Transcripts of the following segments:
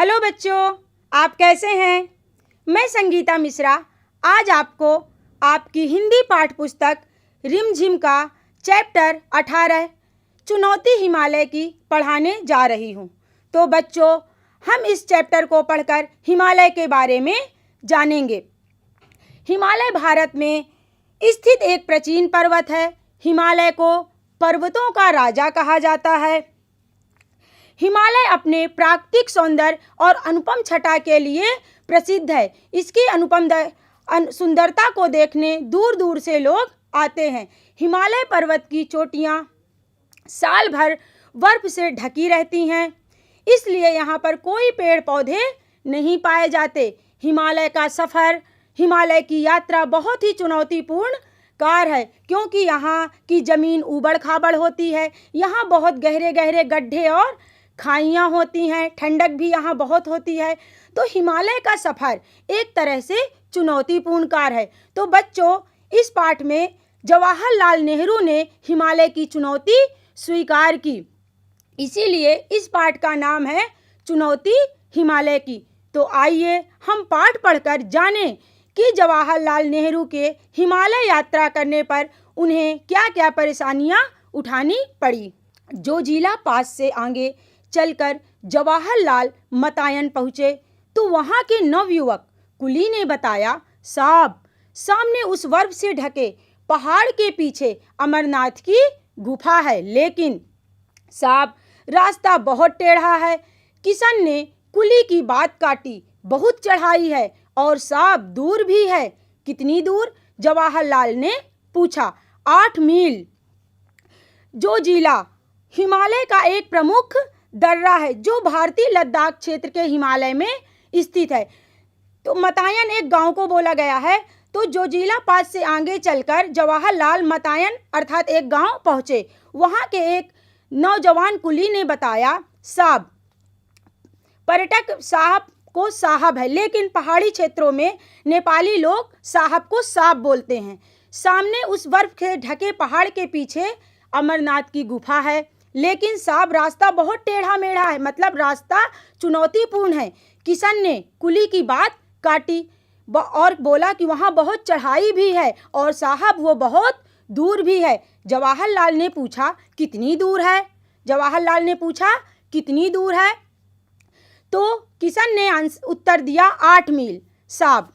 Hello बच्चों, आप कैसे हैं? मैं संगीता मिश्रा आज आपको आपकी हिंदी पाठ पुस्तक रिमझिम का चैप्टर 18 चुनौती हिमालय की पढ़ाने जा रही हूँ। तो बच्चों, हम इस चैप्टर को पढ़कर हिमालय के बारे में जानेंगे। हिमालय भारत में स्थित एक प्राचीन पर्वत है। हिमालय को पर्वतों का राजा कहा जाता है। हिमालय अपने प्राकृतिक सौंदर्य और अनुपम छटा के लिए प्रसिद्ध है। इसकी अनुपम सुंदरता को देखने दूर दूर से लोग आते हैं। हिमालय पर्वत की चोटियाँ साल भर बर्फ से ढकी रहती हैं, इसलिए यहाँ पर कोई पेड़ पौधे नहीं पाए जाते। हिमालय का सफ़र, हिमालय की यात्रा बहुत ही चुनौतीपूर्ण कार्य है, क्योंकि यहाँ की ज़मीन ऊबड़ खाबड़ होती है। यहाँ बहुत गहरे गहरे गड्ढे और खाइयाँ होती हैं। ठंडक भी यहाँ बहुत होती है। तो हिमालय का सफ़र एक तरह से चुनौतीपूर्ण कार्य है। तो बच्चों, इस पाठ में जवाहरलाल नेहरू ने हिमालय की चुनौती स्वीकार की, इसीलिए इस पाठ का नाम है चुनौती हिमालय की। तो आइए हम पाठ पढ़कर जानें कि जवाहरलाल नेहरू के हिमालय यात्रा करने पर उन्हें क्या क्या परेशानियां उठानी पड़ी। जोजिला पास से आगे चलकर जवाहरलाल मतायन पहुँचे तो वहाँ के नवयुवक कुली ने बताया, साहब, सामने उस बर्फ से ढके पहाड़ के पीछे अमरनाथ की गुफा है, लेकिन साहब रास्ता बहुत टेढ़ा है। किशन ने कुली की बात काटी, बहुत चढ़ाई है और साहब दूर भी है। कितनी दूर? जवाहरलाल ने पूछा। 8 मील। जोजिला हिमालय का एक प्रमुख दर्रा है जो भारतीय लद्दाख क्षेत्र के हिमालय में स्थित है। तो मतायन एक गांव को बोला गया है। तो जोजिला पास से आगे चलकर जवाहरलाल मतायन अर्थात एक गांव पहुंचे। वहां के एक नौजवान कुली ने बताया, साहब, पर्यटक साहब को साहब है, लेकिन पहाड़ी क्षेत्रों में नेपाली लोग साहब को साहब बोलते हैं। सामने उस बर्फ के ढके पहाड़ के पीछे अमरनाथ की गुफा है, लेकिन साहब रास्ता बहुत टेढ़ा मेढ़ा है, मतलब रास्ता चुनौतीपूर्ण है। किशन ने कुली की बात काटी और बोला कि वहाँ बहुत चढ़ाई भी है और साहब वो बहुत दूर भी है। जवाहरलाल ने पूछा, कितनी दूर है? जवाहरलाल ने पूछा, कितनी दूर है? तो किशन ने उत्तर दिया, 8 मील साहब।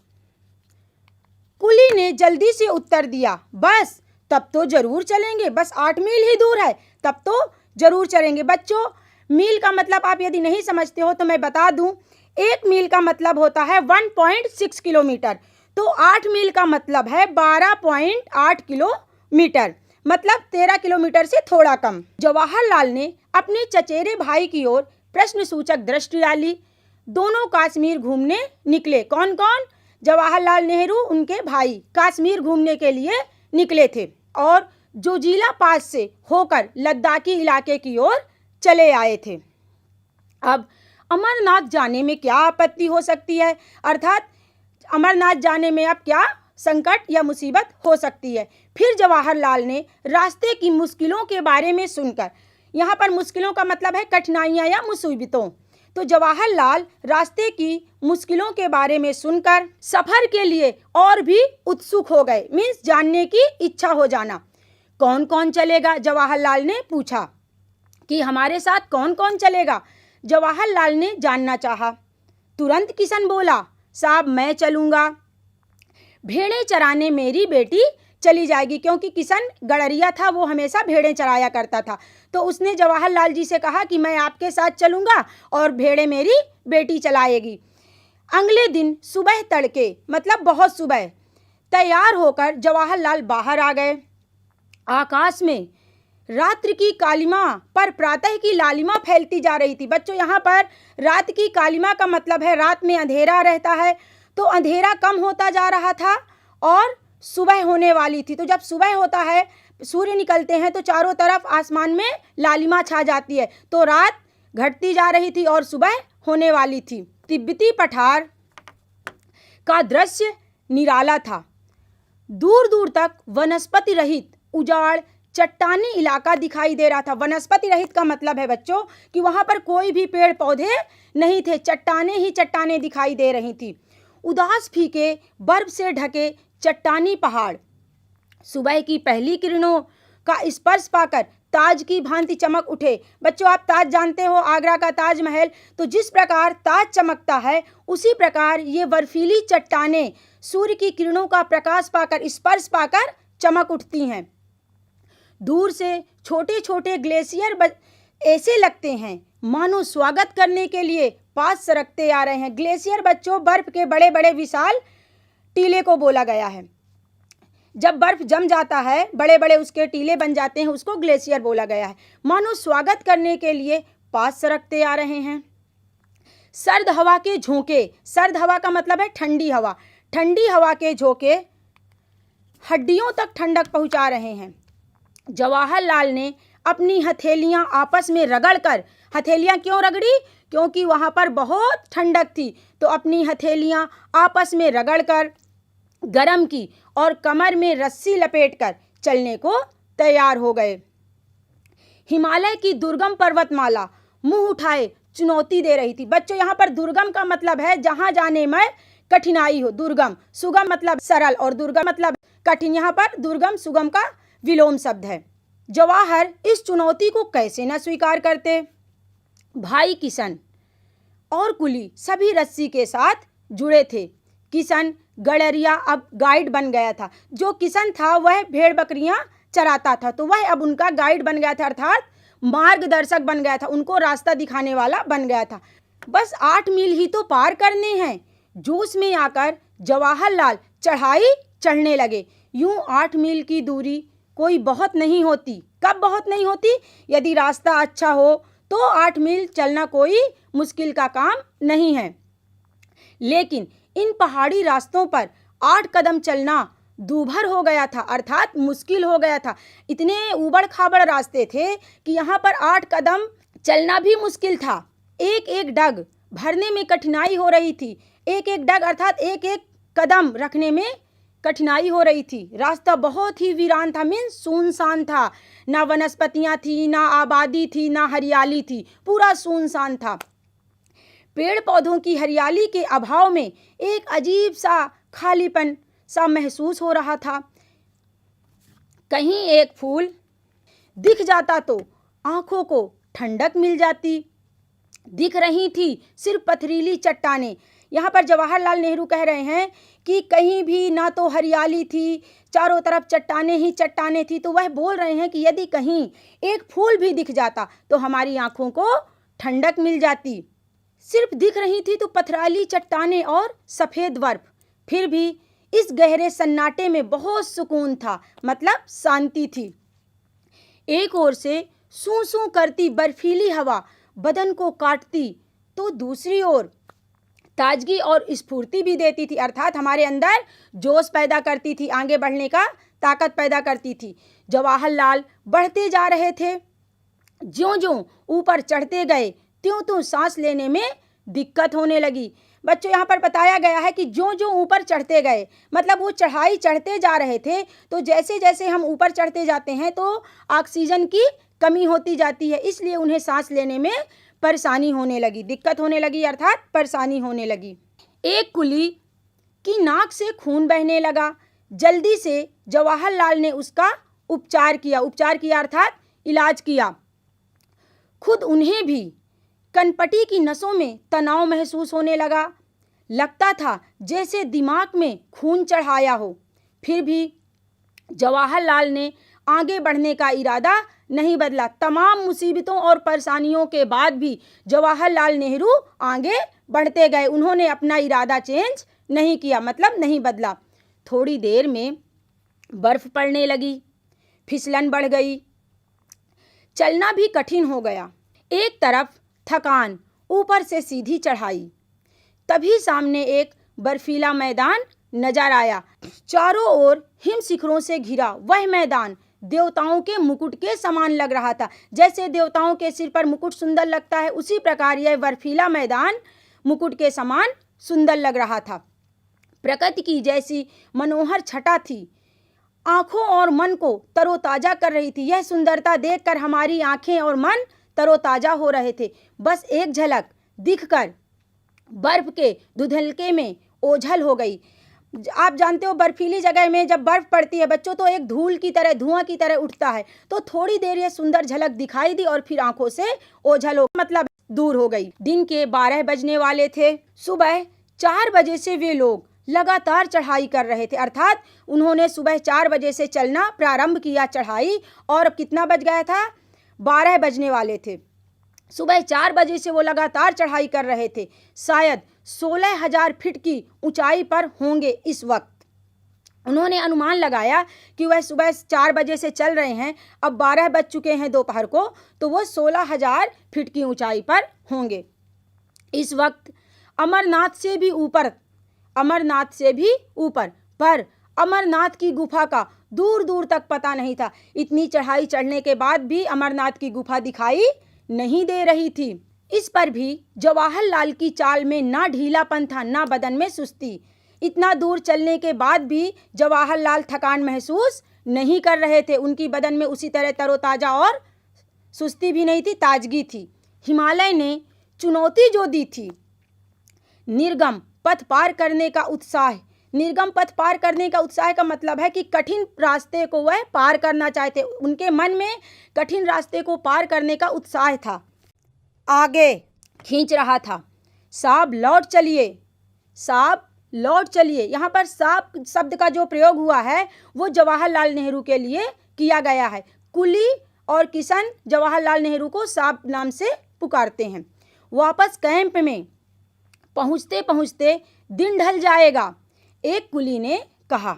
कुली ने जल्दी से उत्तर दिया, बस तब तो जरूर चलेंगे, बस 8 मील ही दूर है, तब तो जरूर चलेंगे। बच्चों, मील का मतलब आप यदि नहीं समझते हो तो मैं बता दूं, 1 मील का मतलब होता है 1.6 किलोमीटर। तो 8 मील का मतलब है 12.8 किलोमीटर, मतलब 13 किलोमीटर से थोड़ा कम। जवाहरलाल ने अपने चचेरे भाई की ओर प्रश्नसूचक दृष्टि डाली। दोनों कश्मीर घूमने निकले। कौन कौन? जवाहरलाल नेहरू, उनके भाई कश्मीर घूमने के लिए निकले थे और जोजिला पास से होकर लद्दाखी इलाके की ओर चले आए थे। अब अमरनाथ जाने में क्या आपत्ति हो सकती है, अर्थात अमरनाथ जाने में अब क्या संकट या मुसीबत हो सकती है। फिर जवाहरलाल ने रास्ते की मुश्किलों के बारे में सुनकर, यहाँ पर मुश्किलों का मतलब है कठिनाइयाँ या मुसीबतों, तो जवाहरलाल रास्ते की मुश्किलों के बारे में सुनकर सफ़र के लिए और भी उत्सुक हो गए, मीन्स जानने की इच्छा हो जाना। कौन कौन चलेगा? जवाहरलाल ने पूछा कि हमारे साथ कौन कौन चलेगा। जवाहरलाल ने जानना चाहा। तुरंत किशन बोला, साहब मैं चलूँगा, भेड़ें चराने मेरी बेटी चली जाएगी, क्योंकि किशन गड़रिया था, वो हमेशा भेड़ें चराया करता था। तो उसने जवाहरलाल जी से कहा कि मैं आपके साथ चलूँगा और भेड़ें मेरी बेटी चलाएगी। अगले दिन सुबह तड़के, मतलब बहुत सुबह, तैयार होकर जवाहरलाल बाहर आ गए। आकाश में रात्रि की कालिमा पर प्रातः की लालिमा फैलती जा रही थी। बच्चों, यहाँ पर रात की कालिमा का मतलब है रात में अंधेरा रहता है, तो अंधेरा कम होता जा रहा था और सुबह होने वाली थी। तो जब सुबह होता है, सूर्य निकलते हैं, तो चारों तरफ आसमान में लालिमा छा जाती है। तो रात घटती जा रही थी और सुबह होने वाली थी। तिब्बती पठार का दृश्य निराला था। दूर दूर तक वनस्पति रहित उजाड़ चट्टानी इलाका दिखाई दे रहा था। वनस्पति रहित का मतलब है बच्चों कि वहाँ पर कोई भी पेड़ पौधे नहीं थे, चट्टाने ही चट्टाने दिखाई दे रही थी। उदास फीके बर्फ से ढके चट्टानी पहाड़ सुबह की पहली किरणों का स्पर्श पाकर ताज की भांति चमक उठे। बच्चों, आप ताज जानते हो, आगरा का ताजमहल। तो जिस प्रकार ताज चमकता है उसी प्रकार ये बर्फीली चट्टानें सूर्य की किरणों का प्रकाश पाकर, स्पर्श पाकर चमक उठती हैं। दूर से छोटे छोटे ग्लेशियर ऐसे लगते हैं मानो स्वागत करने के लिए पास सरकते आ रहे हैं। ग्लेशियर बच्चों बर्फ के बड़े बड़े विशाल टीले को बोला गया है। जब बर्फ जम जाता है, बड़े बड़े उसके टीले बन जाते हैं, उसको ग्लेशियर बोला गया है। मानो स्वागत करने के लिए पास सरकते आ रहे हैं। सर्द हवा के झोंके, सर्द हवा का मतलब है ठंडी हवा। ठंडी हवा के झोंके हड्डियों तक ठंडक पहुंचा रहे हैं। जवाहरलाल ने अपनी हथेलियां आपस में रगड़कर, हथेलियां क्यों रगड़ी? क्योंकि वहां पर बहुत ठंडक थी, तो अपनी हथेलियां आपस में रगड़कर गरम की और कमर में रस्सी लपेटकर चलने को तैयार हो गए। हिमालय की दुर्गम पर्वतमाला मुंह उठाए चुनौती दे रही थी। बच्चों, यहाँ पर दुर्गम का मतलब है जहां जाने में कठिनाई हो। दुर्गम, सुगम मतलब सरल और दुर्गम मतलब कठिन। यहाँ पर दुर्गम सुगम का विलोम शब्द है। जवाहर इस चुनौती को कैसे न स्वीकार करते। भाई किशन और कुली सभी रस्सी के साथ जुड़े थे। किशन गड़रिया अब गाइड बन गया था। जो किशन था वह भेड़ बकरियां चराता था, तो वह अब उनका गाइड बन गया था, अर्थात मार्गदर्शक बन गया था, उनको रास्ता दिखाने वाला बन गया था। बस 8 मील ही तो पार करने हैं। जोश में आकर जवाहरलाल चढ़ाई चढ़ने लगे। यूं 8 मील की दूरी कोई बहुत नहीं होती। कब बहुत नहीं होती? यदि रास्ता अच्छा हो तो 8 मील चलना कोई मुश्किल का काम नहीं है। लेकिन इन पहाड़ी रास्तों पर 8 कदम चलना दूभर हो गया था, अर्थात मुश्किल हो गया था। इतने ऊबड़ खाबड़ रास्ते थे कि यहाँ पर 8 कदम चलना भी मुश्किल था। एक एक डग भरने में कठिनाई हो रही थी। एक एक डग अर्थात एक एक कदम रखने में कठिनाई हो रही थी। रास्ता बहुत ही वीरान था, मीन्स सुनसान था। ना वनस्पतियाँ थी, ना आबादी थी, ना हरियाली थी, पूरा सुनसान था। पेड़ पौधों की हरियाली के अभाव में एक अजीब सा खालीपन सा महसूस हो रहा था। कहीं एक फूल दिख जाता तो आंखों को ठंडक मिल जाती। दिख रही थी सिर्फ पथरीली चट्टानें। यहाँ पर जवाहरलाल नेहरू कह रहे हैं कि कहीं भी ना तो हरियाली थी, चारों तरफ चट्टानें ही चट्टानें थी। तो वह बोल रहे हैं कि यदि कहीं एक फूल भी दिख जाता तो हमारी आंखों को ठंडक मिल जाती। सिर्फ दिख रही थी तो पथराली चट्टानें और सफ़ेद बर्फ। फिर भी इस गहरे सन्नाटे में बहुत सुकून था, मतलब शांति थी। एक ओर से सूं सूं करती बर्फीली हवा बदन को काटती, तो दूसरी ओर ताजगी और स्फूर्ति भी देती थी, अर्थात हमारे अंदर जोश पैदा करती थी, आगे बढ़ने का ताकत पैदा करती थी। जवाहरलाल बढ़ते जा रहे थे। ज्यों ज्यों ऊपर चढ़ते गए त्यों त्यों सांस लेने में दिक्कत होने लगी। बच्चों, यहाँ पर बताया गया है कि ज्यों ज्यों ऊपर चढ़ते गए, मतलब वो चढ़ाई चढ़ते जा रहे थे, तो जैसे जैसे हम ऊपर चढ़ते जाते हैं तो ऑक्सीजन की कमी होती जाती है, इसलिए उन्हें सांस लेने में परेशानी होने लगी, दिक्कत होने लगी, अर्थात परेशानी होने लगी। एक कुली की नाक से खून बहने लगा। जल्दी से जवाहरलाल ने उसका उपचार किया अर्थात इलाज किया। खुद उन्हें भी कनपटी की नसों में तनाव महसूस होने लगा। लगता था जैसे दिमाग में खून चढ़ाया हो। फिर भी जवाहरलाल ने आगे बढ़ने का इरादा नहीं बदला। तमाम मुसीबतों और परेशानियों के बाद भी जवाहरलाल नेहरू आगे बढ़ते गए। उन्होंने अपना इरादा चेंज नहीं किया, मतलब नहीं बदला। थोड़ी देर में बर्फ पड़ने लगी, फिसलन बढ़ गई, चलना भी कठिन हो गया। एक तरफ थकान, ऊपर से सीधी चढ़ाई। तभी सामने एक बर्फीला मैदान नजर आया। चारों ओर हिम शिखरों से घिरा वह मैदान देवताओं के मुकुट के समान लग रहा था। जैसे देवताओं के सिर पर मुकुट सुंदर लगता है, उसी प्रकार यह बर्फीला मैदान मुकुट के समान सुंदर लग रहा था। प्रकृति की जैसी मनोहर छटा थी। आंखों और मन को तरोताजा कर रही थी। यह सुंदरता देखकर हमारी आंखें और मन तरोताजा हो रहे थे। बस एक झलक दिखकर बर्फ के धुंधलके में ओझल हो गई। आप जानते हो बर्फीली जगह में जब बर्फ पड़ती है बच्चों तो एक धूल की तरह, धुआं की तरह उठता है। तो थोड़ी देर ये सुंदर झलक दिखाई दी और फिर आंखों से ओझल हो मतलब दूर हो गई। दिन के 12 बजने वाले थे। सुबह 4 बजे से वे लोग लगातार चढ़ाई कर रहे थे, अर्थात उन्होंने सुबह 4 बजे से चलना प्रारंभ किया चढ़ाई, और कितना बज गया था? 12 बजने वाले थे। सुबह 4 बजे से वो लगातार चढ़ाई कर रहे थे। शायद 16,000 फीट की ऊंचाई पर होंगे इस वक्त। उन्होंने अनुमान लगाया कि वह सुबह 4 बजे से चल रहे हैं, अब 12 बज चुके हैं दोपहर को, तो वो 16,000 फीट की ऊंचाई पर होंगे इस वक्त। अमरनाथ से भी ऊपर पर अमरनाथ की गुफा का दूर दूर तक पता नहीं था। इतनी चढ़ाई चढ़ने के बाद भी अमरनाथ की गुफा दिखाई नहीं दे रही थी। इस पर भी जवाहरलाल की चाल में ना ढीलापन था, ना बदन में सुस्ती। इतना दूर चलने के बाद भी जवाहरलाल थकान महसूस नहीं कर रहे थे। उनकी बदन में उसी तरह तरोताजा और सुस्ती भी नहीं थी, ताजगी थी। हिमालय ने चुनौती जो दी थी, निर्गम पथ पार करने का उत्साह। निर्गम पथ पार करने का उत्साह का मतलब है कि कठिन रास्ते को वह पार करना चाहते। उनके मन में कठिन रास्ते को पार करने का उत्साह था, आगे खींच रहा था। साहब लौट चलिए, साहब लौट चलिए। यहाँ पर साहब शब्द का जो प्रयोग हुआ है वो जवाहरलाल नेहरू के लिए किया गया है। कुली और किशन जवाहरलाल नेहरू को साहब नाम से पुकारते हैं। वापस कैंप में पहुँचते पहुँचते दिन ढल जाएगा, एक कुली ने कहा।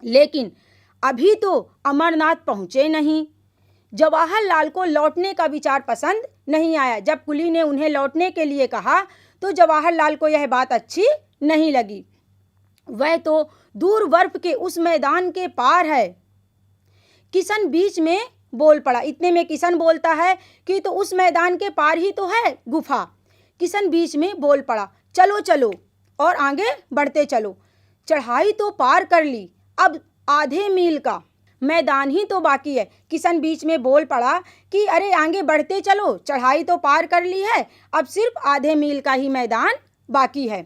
लेकिन अभी तो अमरनाथ पहुँचे नहीं। जवाहरलाल को लौटने का विचार पसंद नहीं आया। जब कुली ने उन्हें लौटने के लिए कहा तो जवाहरलाल को यह बात अच्छी नहीं लगी। वह तो दूर बर्फ के उस मैदान के पार है। किशन बीच में बोल पड़ा। इतने में किशन बोलता है कि तो उस मैदान के पार ही तो है गुफा। किशन बीच में बोल पड़ा, चलो चलो और आगे बढ़ते चलो। चढ़ाई तो पार कर ली, अब आधे मील का मैदान ही तो बाकी है। किशन बीच में बोल पड़ा कि अरे आगे बढ़ते चलो, चढ़ाई तो पार कर ली है, अब सिर्फ आधे मील का ही मैदान बाकी है।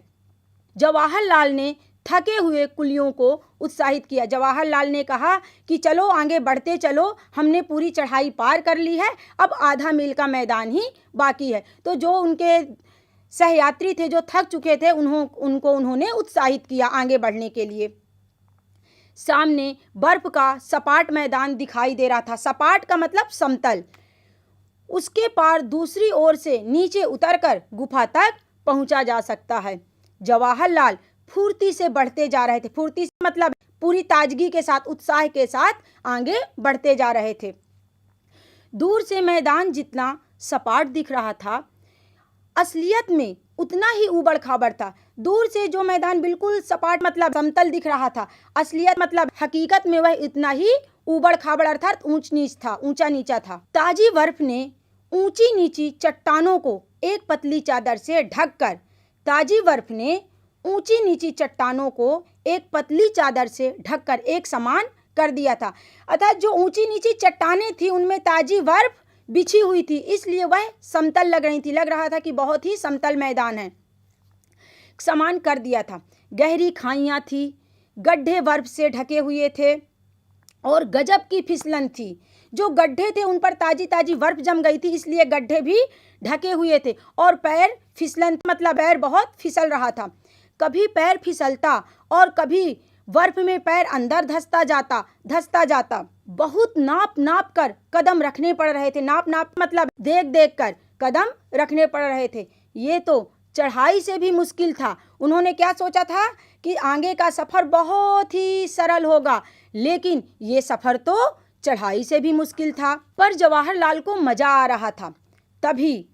जवाहरलाल ने थके हुए कुलियों को उत्साहित किया। जवाहरलाल ने कहा कि चलो आगे बढ़ते चलो, हमने पूरी चढ़ाई पार कर ली है, अब आधा मील का मैदान ही बाकी है। तो जो उनके सहयात्री थे जो थक चुके थे उन्होंने उत्साहित किया आगे बढ़ने के लिए। सामने बर्फ का सपाट मैदान दिखाई दे रहा था। सपाट का मतलब समतल। उसके पार दूसरी ओर से नीचे उतरकर गुफा तक पहुंचा जा सकता है। जवाहरलाल फुर्ती से बढ़ते जा रहे थे। फुर्ती से मतलब पूरी ताजगी के साथ, उत्साह के साथ आगे बढ़ते जा रहे थे। दूर से मैदान जितना सपाट दिख रहा था, असलियत में उतना ही ऊबड़ खाबड़ था। दूर से जो मैदान बिल्कुल सपाट मतलब समतल दिख रहा था, असलियत मतलब हकीकत में वह इतना ही ऊबड़ खाबड़ अर्थात ऊंच नीच था, ऊंचा नीचा था। ताजी बर्फ ने ऊंची नीची चट्टानों को एक पतली चादर से ढककर ताजी बर्फ ने ऊंची नीची चट्टानों को एक पतली चादर से ढककर एक समान कर दिया था। अर्थात जो ऊंची नीची चट्टानें थी उनमें ताजी बर्फ बिछी हुई थी, इसलिए वह समतल लग रही थी। लग रहा था कि बहुत ही समतल मैदान है, समान कर दिया था। गहरी खाइयाँ थी, गड्ढे बर्फ से ढके हुए थे और गजब की फिसलन थी। जो गड्ढे थे उन पर ताजी ताजी बर्फ जम गई थी, इसलिए गड्ढे भी ढके हुए थे और पैर फिसलन मतलब पैर बहुत फिसल रहा था। कभी पैर फिसलता और कभी बर्फ में पैर अंदर धंसता जाता। बहुत नाप नाप कर कदम रखने पड़ रहे थे। नाप नाप मतलब देख देख कर कदम रखने पड़ रहे थे। ये तो चढ़ाई से भी मुश्किल था। उन्होंने क्या सोचा था कि आगे का सफ़र बहुत ही सरल होगा, लेकिन ये सफ़र तो चढ़ाई से भी मुश्किल था। पर जवाहरलाल को मज़ा आ रहा था। तभी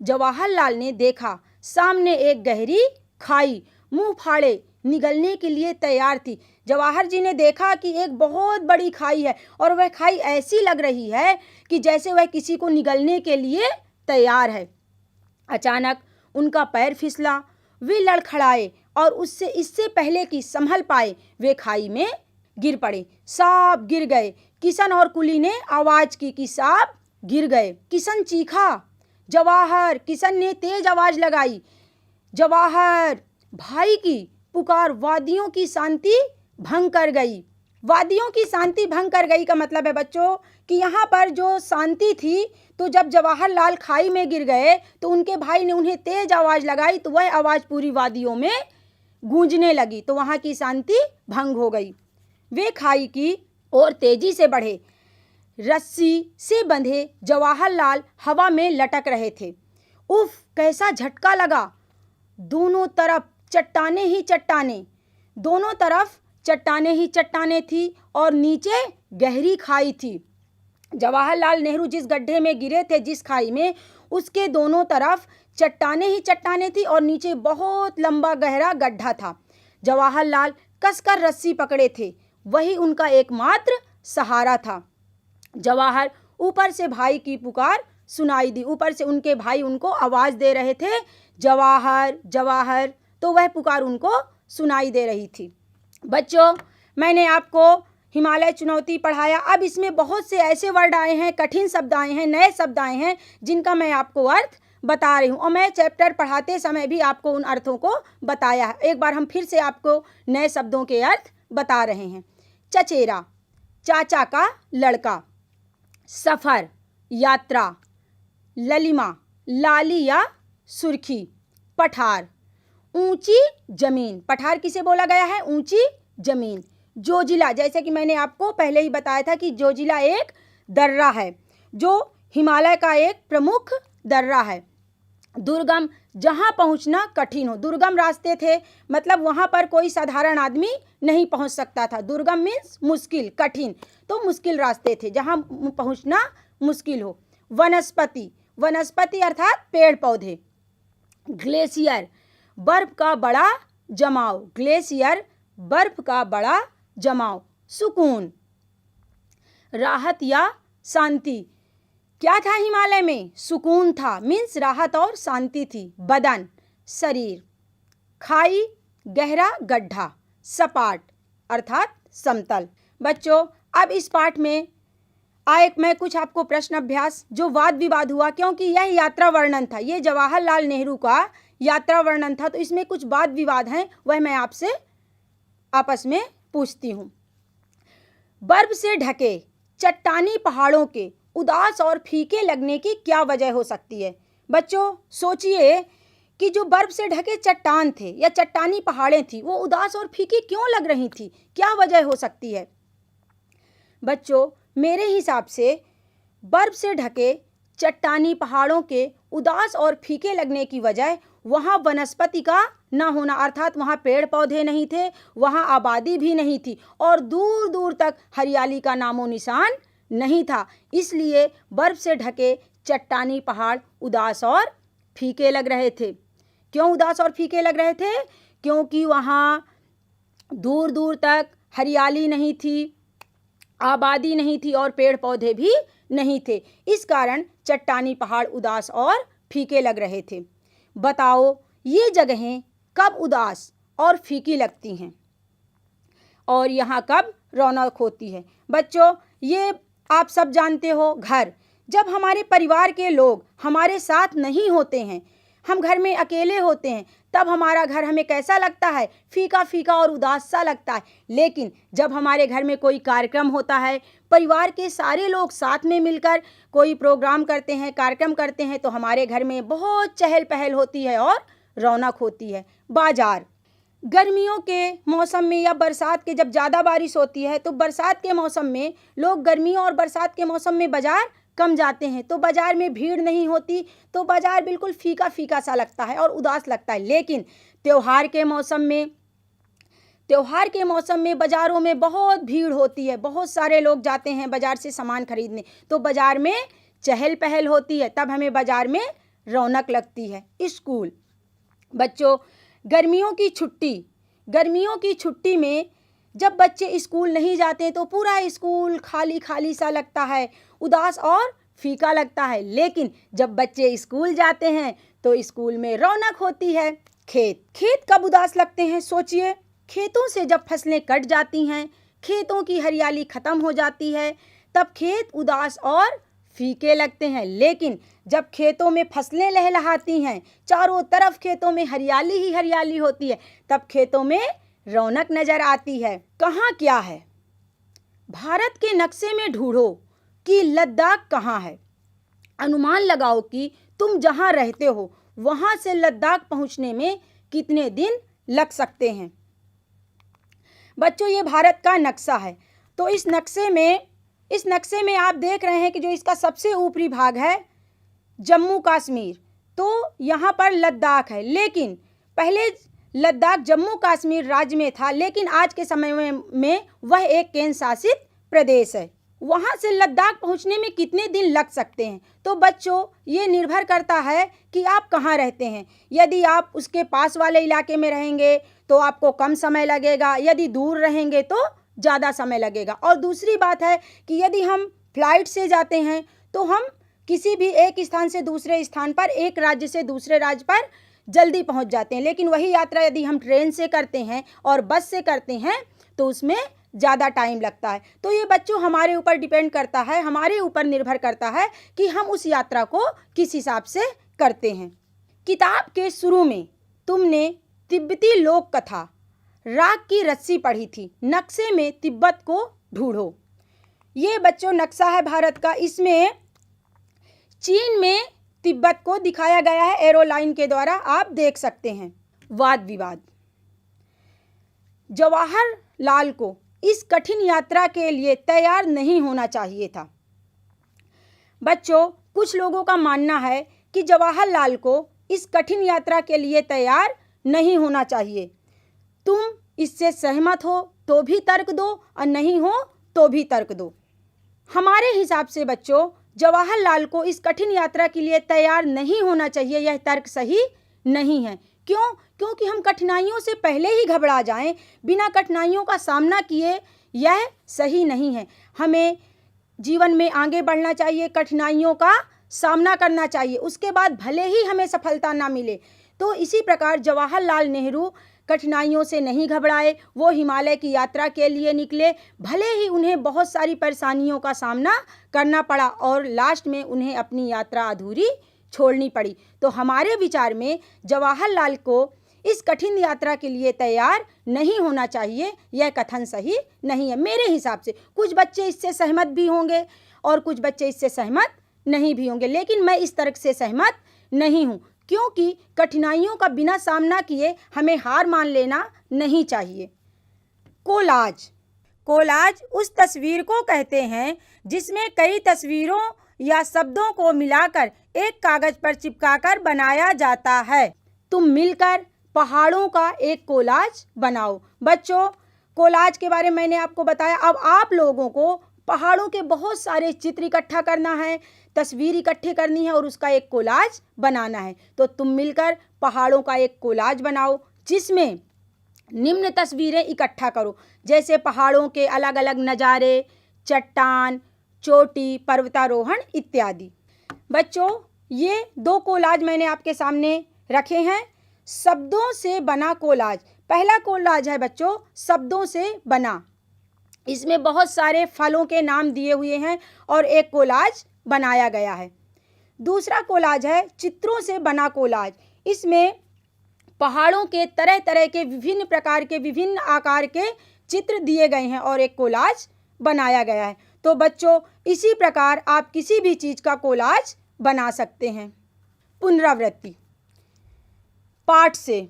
जवाहरलाल ने देखा सामने एक गहरी खाई मुंह फाड़े निगलने के लिए तैयार थी। जवाहर जी ने देखा कि एक बहुत बड़ी खाई है और वह खाई ऐसी लग रही है कि जैसे वह किसी को निगलने के लिए तैयार है। अचानक उनका पैर फिसला, वे लड़खड़ाए और इससे पहले कि संभल पाए वे खाई में गिर पड़े, सब गिर गए। किशन और कुली ने आवाज़ की कि सब गिर गए। किशन चीखा, जवाहर। किशन ने तेज आवाज़ लगाई, जवाहर। भाई की पुकार वादियों की शांति भंग कर गई। वादियों की शांति भंग कर गई का मतलब है बच्चों कि यहाँ पर जो शांति थी, तो जब जवाहरलाल खाई में गिर गए तो उनके भाई ने उन्हें तेज आवाज़ लगाई, तो वह आवाज़ पूरी वादियों में गूंजने लगी, तो वहाँ की शांति भंग हो गई। वे खाई की ओर तेजी से बढ़े। रस्सी से बंधे जवाहरलाल हवा में लटक रहे थे। उफ, कैसा झटका लगा! दोनों तरफ चट्टाने ही चट्टाने, दोनों तरफ चट्टाने ही चट्टाने थी और नीचे गहरी खाई थी। जवाहरलाल नेहरू जिस गड्ढे में गिरे थे, जिस खाई में, उसके दोनों तरफ चट्टाने ही चट्टाने थी और नीचे बहुत लंबा गहरा गड्ढा था। जवाहरलाल कसकर रस्सी पकड़े थे, वही उनका एकमात्र सहारा था। जवाहर ऊपर से भाई की पुकार सुनाई दी, ऊपर से उनके भाई उनको आवाज़ दे रहे थे, जवाहर जवाहर, तो वह पुकार उनको सुनाई दे रही थी। बच्चों, मैंने आपको हिमालय चुनौती पढ़ाया। अब इसमें बहुत से ऐसे वर्ड आए हैं, कठिन शब्द आए हैं, नए शब्द आए हैं, जिनका मैं आपको अर्थ बता रही हूँ और मैं चैप्टर पढ़ाते समय भी आपको उन अर्थों को बताया है। एक बार हम फिर से आपको नए शब्दों के अर्थ बता रहे हैं। चचेरा, चाचा का लड़का। सफ़र, यात्रा। ललिमा, लाली या सुर्खी। पठार, ऊंची जमीन। पठार किसे बोला गया है? ऊंची जमीन। जोजिला, जैसे कि मैंने आपको पहले ही बताया था कि जोजिला एक दर्रा है जो हिमालय का एक प्रमुख दर्रा है। दुर्गम, जहाँ पहुँचना कठिन हो। दुर्गम रास्ते थे, मतलब वहाँ पर कोई साधारण आदमी नहीं पहुँच सकता था। दुर्गम मीन्स मुश्किल, कठिन, तो मुश्किल रास्ते थे जहाँ पहुँचना मुश्किल हो। वनस्पति, वनस्पति अर्थात पेड़ पौधे। ग्लेशियर, बर्फ का बड़ा जमाव। ग्लेशियर, बर्फ का बड़ा जमाव। सुकून, राहत या शांति। क्या था हिमालय में? सुकून था, मीन्स राहत और शांति थी। बदन, शरीर। खाई, गहरा गड्ढा। सपाट अर्थात समतल। बच्चों, अब इस पाठ में मैं कुछ आपको प्रश्न अभ्यास, जो वाद विवाद हुआ, क्योंकि यह यात्रा वर्णन था, ये जवाहरलाल नेहरू का यात्रा वर्णन था, तो इसमें कुछ वाद विवाद हैं, वह मैं आपसे आपस में पूछती हूँ। बर्फ से ढके चट्टानी पहाड़ों के उदास और फीके लगने की क्या वजह हो सकती है? बच्चों, सोचिए कि जो बर्फ से ढके चट्टान थे या चट्टानी पहाड़ें थी, वो उदास और फीकी क्यों लग रही थी? क्या वजह हो सकती है? बच्चों, मेरे हिसाब से बर्फ से ढके चट्टानी पहाड़ों के उदास और फीके लगने की वजह वहाँ वनस्पति का न होना, अर्थात वहाँ पेड़ पौधे नहीं थे, वहाँ आबादी भी नहीं थी और दूर दूर तक हरियाली का नामो निशान नहीं था। इसलिए बर्फ से ढके चट्टानी पहाड़ उदास और फीके लग रहे थे। क्यों उदास और फीके लग रहे थे? क्योंकि वहाँ दूर दूर तक हरियाली नहीं थी, आबादी नहीं थी और पेड़ पौधे भी नहीं थे। इस कारण चट्टानी पहाड़ उदास और फीके लग रहे थे। बताओ, ये जगहें कब उदास और फीकी लगती हैं और यहाँ कब रौनक होती है? बच्चों, ये आप सब जानते हो, घर, जब हमारे परिवार के लोग हमारे साथ नहीं होते हैं, हम घर में अकेले होते हैं, तब हमारा घर हमें कैसा लगता है? फीका फीका और उदास सा लगता है। लेकिन जब हमारे घर में कोई कार्यक्रम होता है, परिवार के सारे लोग साथ में मिलकर कोई प्रोग्राम करते हैं, कार्यक्रम करते हैं, तो हमारे घर में बहुत चहल पहल होती है और रौनक होती है। बाजार, गर्मियों के मौसम में या बरसात के जब ज़्यादा बारिश होती है, तो बरसात के मौसम में लोग गर्मियों और बरसात के मौसम में बाजार कम जाते हैं, तो बाज़ार में भीड़ नहीं होती, तो बाज़ार बिल्कुल फीका फीका सा लगता है और उदास लगता है। लेकिन त्यौहार के मौसम में बाज़ारों में बहुत भीड़ होती है, बहुत सारे लोग जाते हैं बाज़ार से सामान खरीदने, तो बाज़ार में चहल पहल होती है, तब हमें बाज़ार में रौनक लगती है। स्कूल, बच्चों, गर्मियों की छुट्टी में जब बच्चे स्कूल नहीं जाते तो पूरा स्कूल खाली खाली सा लगता है, उदास और फीका लगता है। लेकिन जब बच्चे स्कूल जाते हैं तो स्कूल में रौनक होती है। खेत कब उदास लगते हैं? सोचिए, खेतों से जब फसलें कट जाती हैं, खेतों की हरियाली खत्म हो जाती है, तब खेत उदास और फीके लगते हैं। लेकिन जब खेतों में फसलें लहलहाती हैं, चारों तरफ खेतों में हरियाली ही हरियाली होती है, तब खेतों में रौनक नजर आती है। कहाँ क्या है? भारत के नक्शे में ढूंढो कि लद्दाख कहाँ है। अनुमान लगाओ कि तुम जहाँ रहते हो वहाँ से लद्दाख पहुँचने में कितने दिन लग सकते हैं। बच्चों, ये भारत का नक्शा है। तो इस नक्शे में आप देख रहे हैं कि जो इसका सबसे ऊपरी भाग है जम्मू कश्मीर, तो यहाँ पर लद्दाख है। लेकिन पहले लद्दाख जम्मू कश्मीर राज्य में था, लेकिन आज के समय में वह एक केंद्र शासित प्रदेश है। वहाँ से लद्दाख पहुँचने में कितने दिन लग सकते हैं? तो बच्चों, ये निर्भर करता है कि आप कहाँ रहते हैं। यदि आप उसके पास वाले इलाके में रहेंगे तो आपको कम समय लगेगा, यदि दूर रहेंगे तो ज़्यादा समय लगेगा। और दूसरी बात है कि यदि हम फ्लाइट से जाते हैं तो हम किसी भी एक स्थान से दूसरे स्थान पर, एक राज्य से दूसरे राज्य पर जल्दी पहुंच जाते हैं। लेकिन वही यात्रा यदि हम ट्रेन से करते हैं और बस से करते हैं तो उसमें ज़्यादा टाइम लगता है। तो ये बच्चों हमारे ऊपर डिपेंड करता है, हमारे ऊपर निर्भर करता है कि हम उस यात्रा को किस हिसाब से करते हैं। किताब के शुरू में तुमने तिब्बती लोक कथा राग की रस्सी पढ़ी थी। नक्शे में तिब्बत को ढूंढो। ये बच्चों नक्शा है भारत का। इसमें चीन में तिब्बत को दिखाया गया है एरोलाइन के द्वारा, आप देख सकते हैं। वाद विवाद। जवाहरलाल को इस कठिन यात्रा के लिए तैयार नहीं होना चाहिए था। बच्चों, कुछ लोगों का मानना है कि जवाहरलाल को इस कठिन यात्रा के लिए तैयार नहीं होना चाहिए। तुम इससे सहमत हो तो भी तर्क दो और नहीं हो तो भी तर्क दो। हमारे हिसाब से बच्चों जवाहरलाल को इस कठिन यात्रा के लिए तैयार नहीं होना चाहिए, यह तर्क सही नहीं है। क्यों? क्योंकि हम कठिनाइयों से पहले ही घबरा जाएं, बिना कठिनाइयों का सामना किए, यह सही नहीं है। हमें जीवन में आगे बढ़ना चाहिए, कठिनाइयों का सामना करना चाहिए, उसके बाद भले ही हमें सफलता ना मिले। तो इसी प्रकार जवाहरलाल नेहरू कठिनाइयों से नहीं घबराए, वो हिमालय की यात्रा के लिए निकले। भले ही उन्हें बहुत सारी परेशानियों का सामना करना पड़ा और लास्ट में उन्हें अपनी यात्रा अधूरी छोड़नी पड़ी। तो हमारे विचार में जवाहरलाल को इस कठिन यात्रा के लिए तैयार नहीं होना चाहिए, यह कथन सही नहीं है मेरे हिसाब से। कुछ बच्चे इससे सहमत भी होंगे और कुछ बच्चे इससे सहमत नहीं भी होंगे, लेकिन मैं इस तर्क से सहमत नहीं हूँ, क्योंकि कठिनाइयों का बिना सामना किए हमें हार मान लेना नहीं चाहिए। कोलाज। कोलाज उस तस्वीर को कहते हैं जिसमें कई तस्वीरों या शब्दों को मिलाकर एक कागज पर चिपकाकर बनाया जाता है। तुम मिलकर पहाड़ों का एक कोलाज बनाओ। बच्चों, कोलाज के बारे में मैंने आपको बताया। अब आप लोगों को पहाड़ों के बहुत सारे चित्र इकट्ठा करना है, तस्वीर इकट्ठी करनी है और उसका एक कोलाज बनाना है। तो तुम मिलकर पहाड़ों का एक कोलाज बनाओ जिसमें निम्न तस्वीरें इकट्ठा करो, जैसे पहाड़ों के अलग अलग नज़ारे, चट्टान, चोटी, पर्वतारोहण इत्यादि। बच्चों, ये 2 कोलाज मैंने आपके सामने रखे हैं। शब्दों से बना कोलाज। पहला कोलाज है बच्चों शब्दों से बना। इसमें बहुत सारे फलों के नाम दिए हुए हैं और एक कोलाज बनाया गया है। दूसरा कोलाज है चित्रों से बना कोलाज। इसमें पहाड़ों के तरह तरह के विभिन्न प्रकार के विभिन्न आकार के चित्र दिए गए हैं और एक कोलाज बनाया गया है। तो बच्चों, इसी प्रकार आप किसी भी चीज़ का कोलाज बना सकते हैं। पुनरावृत्ति। पाठ से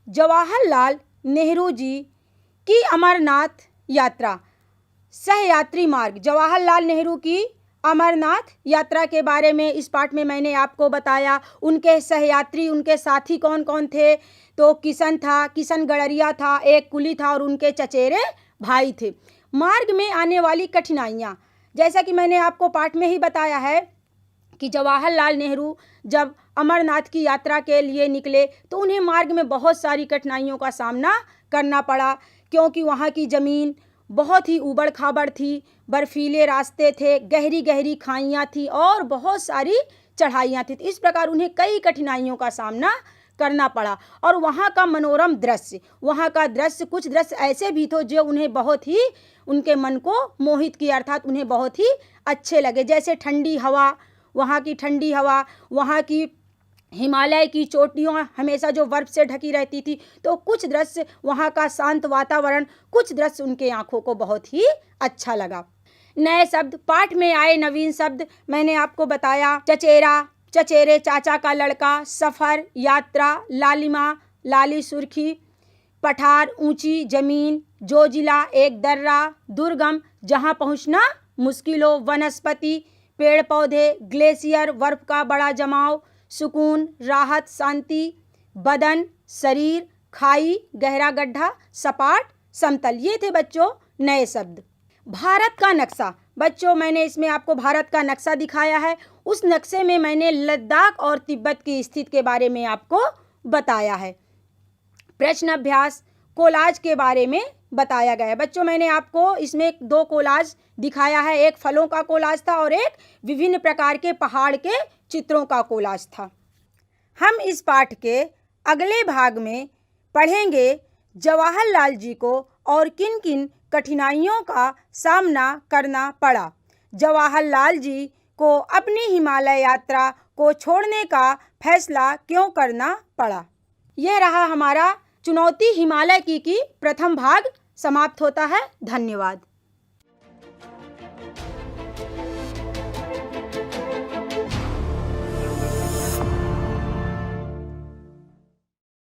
जवाहरलाल नेहरू जी की अमरनाथ यात्रा। सहयात्री मार्ग। जवाहरलाल नेहरू की अमरनाथ यात्रा के बारे में इस पाठ में मैंने आपको बताया। उनके सहयात्री, उनके साथी कौन कौन थे? तो किशन था, किशन गडरिया था, एक कुली था और उनके चचेरे भाई थे। मार्ग में आने वाली कठिनाइयाँ, जैसा कि मैंने आपको पाठ में ही बताया है कि जवाहरलाल नेहरू जब अमरनाथ की यात्रा के लिए निकले तो उन्हें मार्ग में बहुत सारी कठिनाइयों का सामना करना पड़ा, क्योंकि वहाँ की ज़मीन बहुत ही ऊबड़ खाबड़ थी, बर्फीले रास्ते थे, गहरी गहरी खाइयाँ थी और बहुत सारी चढ़ाइयाँ थी। इस प्रकार उन्हें कई कठिनाइयों का सामना करना पड़ा। और वहाँ का मनोरम दृश्य, वहाँ का दृश्य, कुछ दृश्य ऐसे भी थे जो उन्हें बहुत ही, उनके मन को मोहित किया, अर्थात उन्हें बहुत ही अच्छे लगे। जैसे ठंडी हवा, वहाँ की ठंडी हवा, वहाँ की हिमालय की चोटियाँ हमेशा जो बर्फ से ढकी रहती थी, तो कुछ दृश्य, वहाँ का शांत वातावरण, कुछ दृश्य उनके आँखों को बहुत ही अच्छा लगा। नए शब्द, पाठ में आए नवीन शब्द मैंने आपको बताया। चचेरा, चचेरे, चाचा का लड़का, सफ़र, यात्रा, लालिमा, लाली सुर्खी, पठार, ऊंची ज़मीन, जोजिला, एक दर्रा, दुर्गम, जहाँ पहुँचना मुश्किल हो, वनस्पति, पेड़ पौधे, ग्लेशियर, बर्फ का बड़ा जमाव, सुकून, राहत, शांति, बदन, शरीर, खाई, गहरा गड्ढा, सपाट, समतल। ये थे बच्चों नए शब्द। भारत का नक्शा, बच्चों मैंने इसमें आपको भारत का नक्शा दिखाया है। उस नक्शे में मैंने लद्दाख और तिब्बत की स्थिति के बारे में आपको बताया है। प्रश्न अभ्यास, कोलाज के बारे में बताया गया है। बच्चों मैंने आपको इसमें 2 कोलाज दिखाया है, एक फलों का कोलाज था और एक विभिन्न प्रकार के पहाड़ के चित्रों का कोलाज था। हम इस पाठ के अगले भाग में पढ़ेंगे जवाहरलाल जी को और किन किन कठिनाइयों का सामना करना पड़ा। जवाहरलाल जी को अपनी हिमालय यात्रा को छोड़ने का फैसला क्यों करना पड़ा। यह रहा हमारा चुनौती हिमालय की प्रथम भाग समाप्त होता है। धन्यवाद।